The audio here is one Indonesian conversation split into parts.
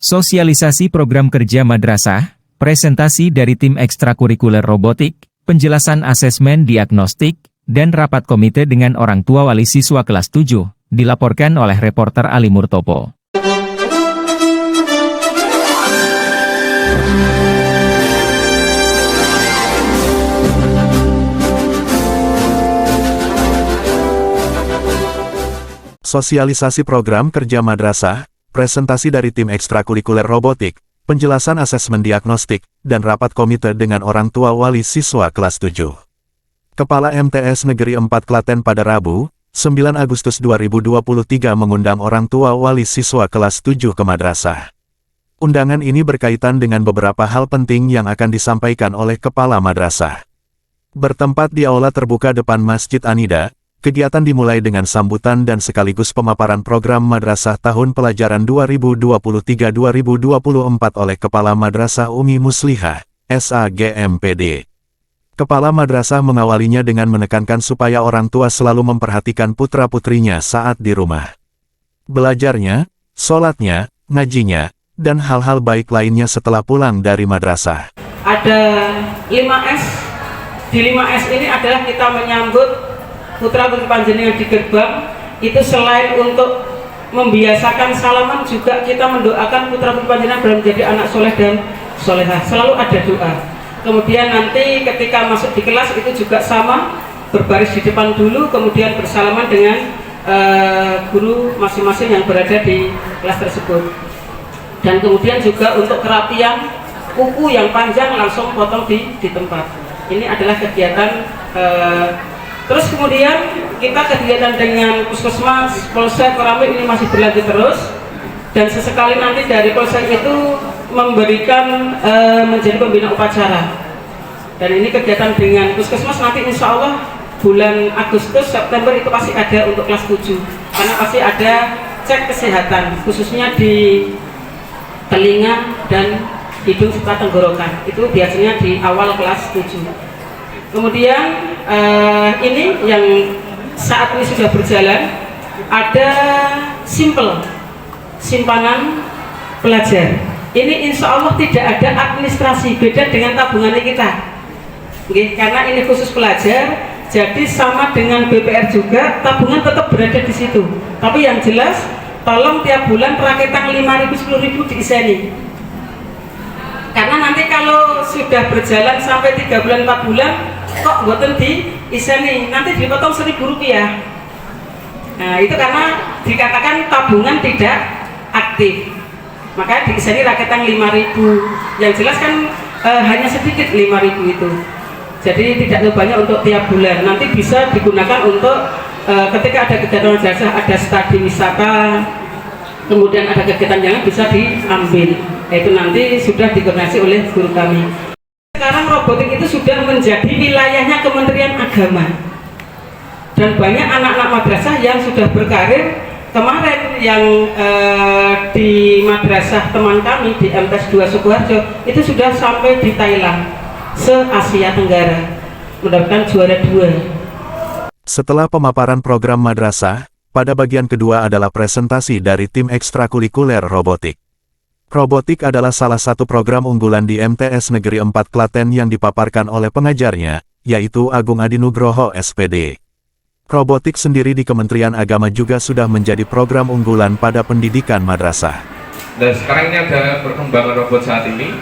Sosialisasi program kerja madrasah, presentasi dari tim ekstrakurikuler robotik, penjelasan asesmen diagnostik, dan rapat komite dengan orang tua wali siswa kelas 7, dilaporkan oleh reporter Ali Murtopo. Sosialisasi program kerja madrasah, presentasi dari tim ekstrakurikuler robotik, penjelasan asesmen diagnostik, dan rapat komite dengan orang tua wali siswa kelas 7. Kepala MTS Negeri 4 Klaten pada Rabu, 9 Agustus 2023 mengundang orang tua wali siswa kelas 7 ke madrasah. Undangan ini berkaitan dengan beberapa hal penting yang akan disampaikan oleh kepala madrasah. Bertempat di aula terbuka depan Masjid Anida, kegiatan dimulai dengan sambutan dan sekaligus pemaparan program madrasah tahun pelajaran 2023-2024 oleh Kepala Madrasah Umi Muslihah, SAGMPD. Kepala madrasah mengawalinya dengan menekankan supaya orang tua selalu memperhatikan putra-putrinya saat di rumah. Belajarnya, sholatnya, ngajinya, dan hal-hal baik lainnya setelah pulang dari madrasah. Ada 5S, di 5S ini adalah kita menyambut putra-putri panjenengan di gerbang. Itu selain untuk membiasakan salaman, juga kita mendoakan putra-putri panjenengan dalam menjadi anak soleh dan solehah. Selalu ada doa. Kemudian nanti ketika masuk di kelas itu juga sama, berbaris di depan dulu, kemudian bersalaman dengan guru masing-masing yang berada di kelas tersebut. Dan kemudian juga untuk kerapian kuku yang panjang langsung potong di tempat. Ini adalah kegiatan. Terus kemudian kita kegiatan dengan puskesmas, polsek, koramil ini masih berlanjut terus. Dan sesekali nanti dari polsek itu memberikan menjadi pembina upacara. Dan ini kegiatan dengan puskesmas nanti insya Allah bulan Agustus, September itu pasti ada untuk kelas 7. Karena pasti ada cek kesehatan, khususnya di telinga dan hidung serta tenggorokan. Itu biasanya di awal kelas 7. Kemudian ini yang saat ini sudah berjalan, ada simpanan pelajar. Ini insya Allah tidak ada administrasi, beda dengan tabungannya kita. Oke, karena ini khusus pelajar, jadi sama dengan BPR juga, tabungan tetap berada di situ. Tapi yang jelas, tolong tiap bulan raketang 5.000, 10.000 diiseni. Karena nanti kalau sudah berjalan sampai 3 bulan, 4 bulan, kok boten diiseni, nanti dipotong Rp1.000. Nah, itu karena dikatakan tabungan tidak aktif. Maka diiseni raketang 5.000. Yang jelas kan hanya sedikit 5.000 itu. Jadi tidak banyak untuk tiap bulan. Nanti bisa digunakan untuk ketika ada kegiatan madrasah, ada studi wisata, kemudian ada kegiatan yang bisa diambil. Itu nanti sudah dikoordinasi oleh guru kami. Sekarang robotik itu sudah menjadi wilayahnya Kementerian Agama. Dan banyak anak-anak madrasah yang sudah berkarir. Kemarin yang di madrasah teman kami di MTS 2 Sukoharjo itu sudah sampai di Thailand, se-Asia Tenggara, mendapatkan juara 2. Setelah pemaparan program madrasah, pada bagian kedua adalah presentasi dari tim ekstrakurikuler robotik. Robotik adalah salah satu program unggulan di MTS Negeri 4 Klaten yang dipaparkan oleh pengajarnya, yaitu Agung Adi Nugroho SPD. Robotik sendiri di Kementerian Agama juga sudah menjadi program unggulan pada pendidikan madrasah. Dan sekarang ini ada perkembangan robot saat ini.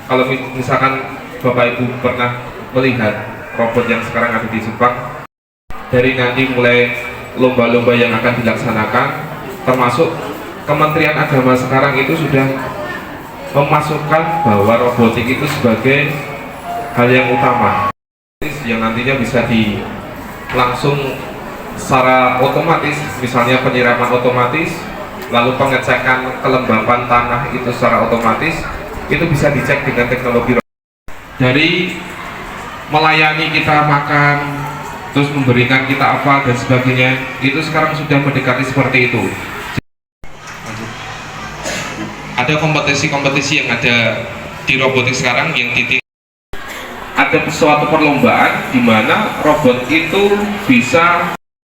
Kalau misalkan Bapak Ibu pernah melihat robot yang sekarang ada di Jepang, dari nanti mulai lomba-lomba yang akan dilaksanakan, termasuk Kementerian Agama sekarang itu sudah memasukkan bahwa robotik itu sebagai hal yang utama, yang nantinya bisa langsung secara otomatis, misalnya penyiraman otomatis, lalu pengecekan kelembapan tanah itu secara otomatis, itu bisa dicek dengan teknologi. Dari melayani kita makan, terus memberikan kita apa dan sebagainya, itu sekarang sudah mendekati seperti itu. Ada kompetisi-kompetisi yang ada di robotik sekarang yang ada suatu perlombaan di mana robot itu bisa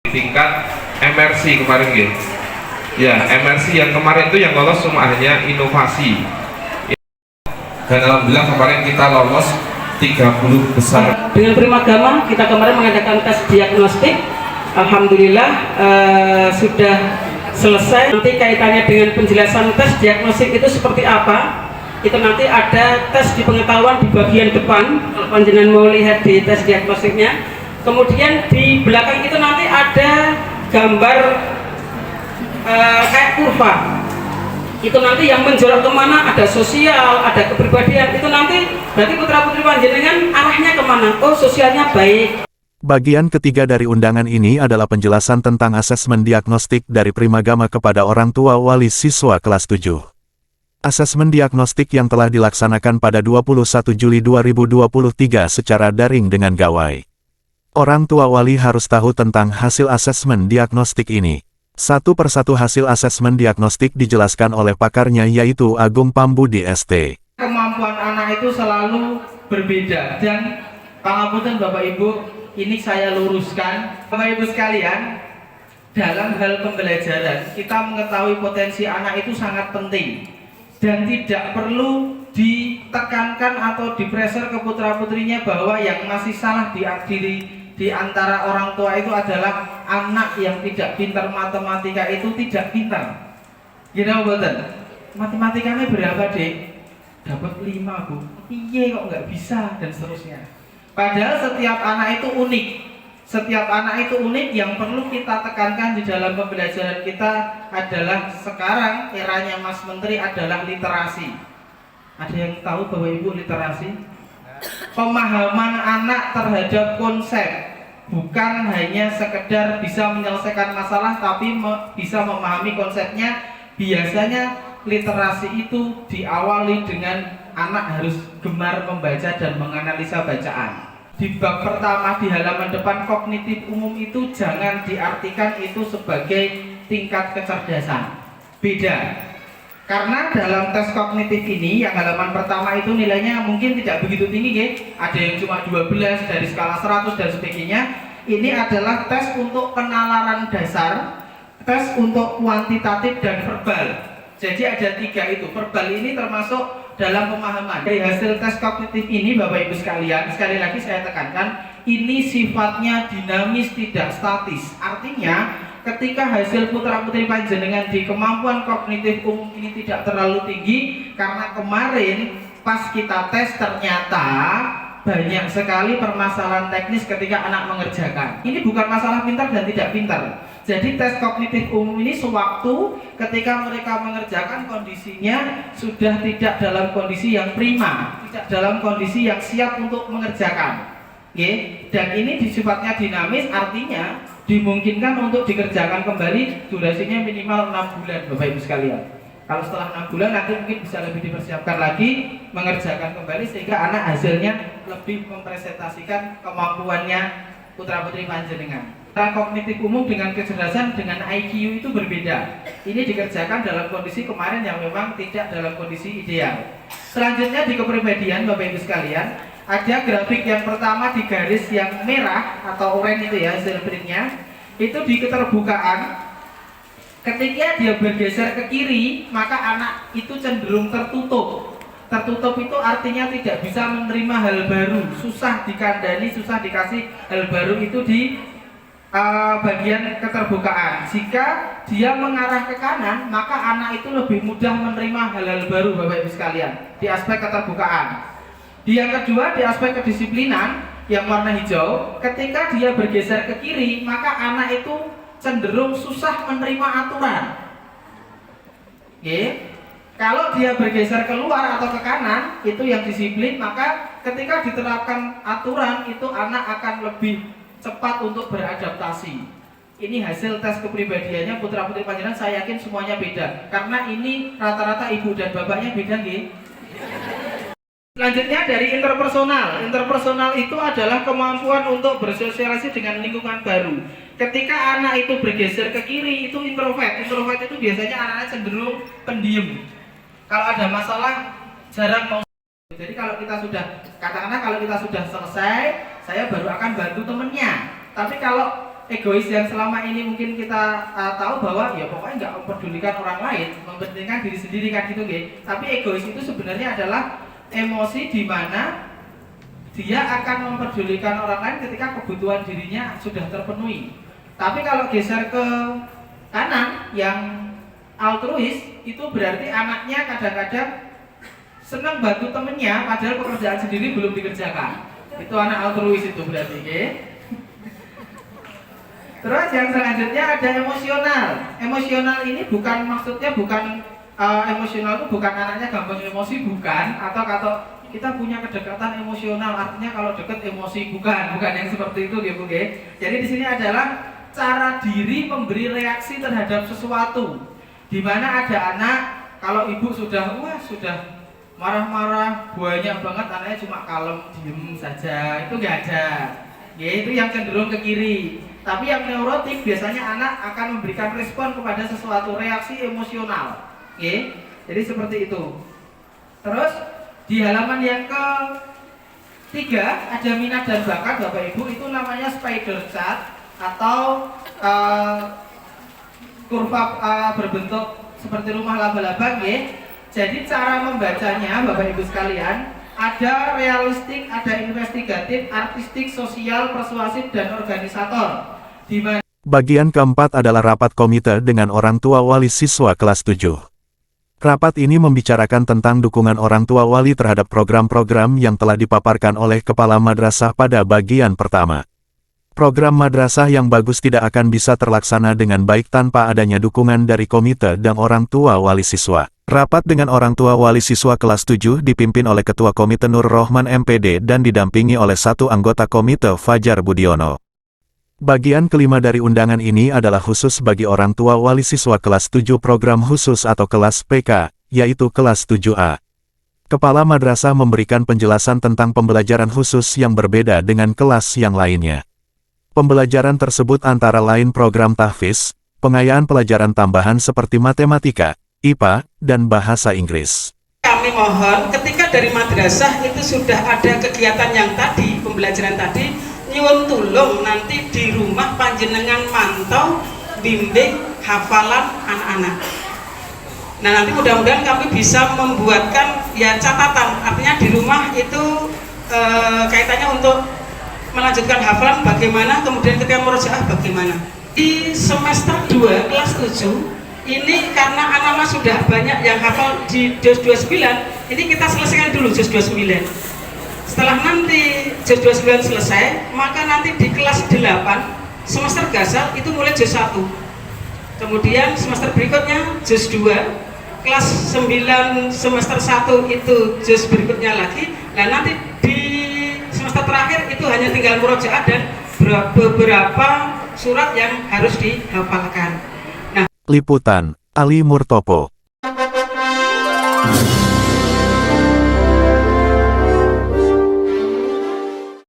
di tingkat MRC kemarin gitu. Ya, MRC yang kemarin itu yang lolos cuma hanya inovasi. Dan alhamdulillah kemarin kita lolos 30 besar. Dengan Primagama kita kemarin mengadakan tes diagnostik. Alhamdulillah sudah selesai. Nanti kaitannya dengan penjelasan tes diagnostik itu seperti apa? Itu nanti ada tes di pengetahuan di bagian depan. Kalau panjenengan mau lihat di tes diagnostiknya. Kemudian di belakang itu nanti ada gambar kayak kurva. Itu nanti yang menjorok kemana, ada sosial, ada kepribadian. Itu nanti berarti putra putri panjenengan arahnya kemana? Oh, sosialnya baik. Bagian ketiga dari undangan ini adalah penjelasan tentang asesmen diagnostik dari Primagama kepada orang tua wali siswa kelas 7. Asesmen diagnostik yang telah dilaksanakan pada 21 Juli 2023 secara daring dengan gawai. Orang tua wali harus tahu tentang hasil asesmen diagnostik ini. Satu persatu hasil asesmen diagnostik dijelaskan oleh pakarnya yaitu Agung Pambudi ST. Kemampuan anak itu selalu berbeda dan pangapunten Bapak Ibu, ini saya luruskan. Bapak Ibu sekalian, dalam hal pembelajaran kita mengetahui potensi anak itu sangat penting dan tidak perlu ditekankan atau dipressure ke putra-putrinya bahwa yang masih salah di antara orang tua itu adalah anak yang tidak pintar matematika itu tidak pintar. Gimana betul? Matematikanya berapa dek? Dapat 5 bu. Iya kok nggak bisa dan seterusnya. Padahal setiap anak itu unik. Setiap anak itu unik. Yang perlu kita tekankan di dalam pembelajaran kita adalah sekarang eranya Mas Menteri adalah literasi. Ada yang tahu Bapak Ibu literasi? Pemahaman anak terhadap konsep, bukan hanya sekedar bisa menyelesaikan masalah tapi bisa memahami konsepnya. Biasanya literasi itu diawali dengan anak harus gemar membaca dan menganalisa bacaan. Di bab pertama di halaman depan kognitif umum itu jangan diartikan itu sebagai tingkat kecerdasan. Beda. Karena dalam tes kognitif ini yang halaman pertama itu nilainya mungkin tidak begitu tinggi ya. Ada yang cuma 12 dari skala 100 dan sebagainya. Ini adalah tes untuk penalaran dasar, tes untuk kuantitatif dan verbal. Jadi ada 3 itu. Verbal ini termasuk dalam pemahaman. Dari hasil tes kognitif ini Bapak Ibu sekalian, sekali lagi saya tekankan, ini sifatnya dinamis tidak statis. Artinya ketika hasil putra-putri panjenengan di kemampuan kognitif umum ini tidak terlalu tinggi, karena kemarin pas kita tes ternyata banyak sekali permasalahan teknis ketika anak mengerjakan. Ini bukan masalah pintar dan tidak pintar. Jadi tes kognitif umum ini sewaktu ketika mereka mengerjakan kondisinya sudah tidak dalam kondisi yang prima, tidak dalam kondisi yang siap untuk mengerjakan. Dan ini sifatnya dinamis, artinya dimungkinkan untuk dikerjakan kembali, durasinya minimal 6 bulan Bapak Ibu sekalian. Kalau setelah 6 bulan nanti mungkin bisa lebih dipersiapkan lagi, mengerjakan kembali sehingga anak hasilnya lebih mempresentasikan kemampuannya putra-putri panjenengan. Kognitif umum dengan kecerdasan dengan IQ itu berbeda. Ini dikerjakan dalam kondisi kemarin yang memang tidak dalam kondisi ideal. Selanjutnya di kepribadian Bapak Ibu sekalian, ada grafik yang pertama di garis yang merah atau oranye itu ya hasil printnya. Itu di keterbukaan. Ketika dia bergeser ke kiri, maka anak itu cenderung tertutup. Tertutup itu artinya tidak bisa menerima hal baru, susah dikandani, susah dikasih hal baru. Itu di bagian keterbukaan. Jika dia mengarah ke kanan, maka anak itu lebih mudah menerima hal-hal baru Bapak Ibu sekalian di aspek keterbukaan. Yang kedua di aspek kedisiplinan yang warna hijau, ketika dia bergeser ke kiri, maka anak itu cenderung susah menerima aturan. Kalau dia bergeser keluar atau ke kanan, itu yang disiplin, maka ketika diterapkan aturan itu anak akan lebih cepat untuk beradaptasi. Ini hasil tes kepribadiannya putra-putri panjenengan, saya yakin semuanya beda. Karena ini rata-rata ibu dan bapaknya beda nggih. Selanjutnya dari interpersonal. Interpersonal itu adalah kemampuan untuk bersosialisasi dengan lingkungan baru. Ketika anak itu bergeser ke kiri, itu introvert. Introvert itu biasanya anak-anak cenderung pendiam. Kalau ada masalah jarang mau. Jadi kalau kita sudah, katakanlah kalau kita sudah selesai, saya baru akan bantu temennya. Tapi kalau egois yang selama ini mungkin kita tahu bahwa ya pokoknya nggak mempedulikan orang lain, mempentingkan diri sendiri kan gitu nggih. Tapi egois itu sebenarnya adalah emosi di mana dia akan mempedulikan orang lain ketika kebutuhan dirinya sudah terpenuhi. Tapi kalau geser ke kanan yang altruis, itu berarti anaknya kadang-kadang senang bantu temennya padahal pekerjaan sendiri belum dikerjakan. Itu anak altruis itu berarti, okay? Terus yang selanjutnya ada emosional. Emosional ini maksudnya bukan emosional itu bukan anaknya gampang emosi, bukan, atau kita punya kedekatan emosional artinya kalau deket emosi, bukan yang seperti itu ya Bu. Jadi di sini adalah cara diri memberi reaksi terhadap sesuatu. Di mana ada anak kalau ibu sudah marah-marah banyak banget, anaknya cuma kalem diem saja, itu nggak ada. Ya itu yang cenderung ke kiri. Tapi yang neurotik biasanya anak akan memberikan respon kepada sesuatu, reaksi emosional. Oke, jadi seperti itu. Terus di halaman yang ketiga ada minat dan bakat Bapak Ibu, itu namanya spider chart atau kurva berbentuk seperti rumah laba-laba. Jadi cara membacanya Bapak Ibu sekalian, ada realistik, ada investigatif, artistik, sosial, persuasif, dan organisator. Bagian keempat adalah rapat komite dengan orang tua wali siswa kelas 7. Rapat ini membicarakan tentang dukungan orang tua wali terhadap program-program yang telah dipaparkan oleh kepala madrasah pada bagian pertama. Program madrasah yang bagus tidak akan bisa terlaksana dengan baik tanpa adanya dukungan dari komite dan orang tua wali siswa. Rapat dengan orang tua wali siswa kelas 7 dipimpin oleh Ketua Komite Nur Rohman MPD dan didampingi oleh satu anggota komite Fajar Budiono. Bagian kelima dari undangan ini adalah khusus bagi orang tua wali siswa kelas 7 program khusus atau kelas PK, yaitu kelas 7A. Kepala madrasah memberikan penjelasan tentang pembelajaran khusus yang berbeda dengan kelas yang lainnya. Pembelajaran tersebut antara lain program tahfiz, pengayaan pelajaran tambahan seperti matematika, IPA, dan bahasa Inggris. Kami mohon ketika dari madrasah itu sudah ada kegiatan yang tadi, pembelajaran tadi, nyuwun tulung nanti di rumah panjenengan mantau bimbing hafalan anak-anak. Nah nanti mudah-mudahan kami bisa membuatkan ya catatan, artinya di rumah itu kaitannya untuk melanjutkan hafalan bagaimana, kemudian ketika murojaah bagaimana. Di semester 2 kelas 7 ini karena anak-anak sudah banyak yang hafal di juz 29, ini kita selesaikan dulu juz 29. Setelah nanti juz 29 selesai, maka nanti di kelas 8 semester gasal itu mulai juz 1. Kemudian semester berikutnya juz 2, kelas 9 semester 1 itu juz berikutnya lagi. Nah nanti di semester terakhir itu hanya tinggal murojaah dan beberapa surat yang harus dihafalkan. Liputan, Ali Murtopo.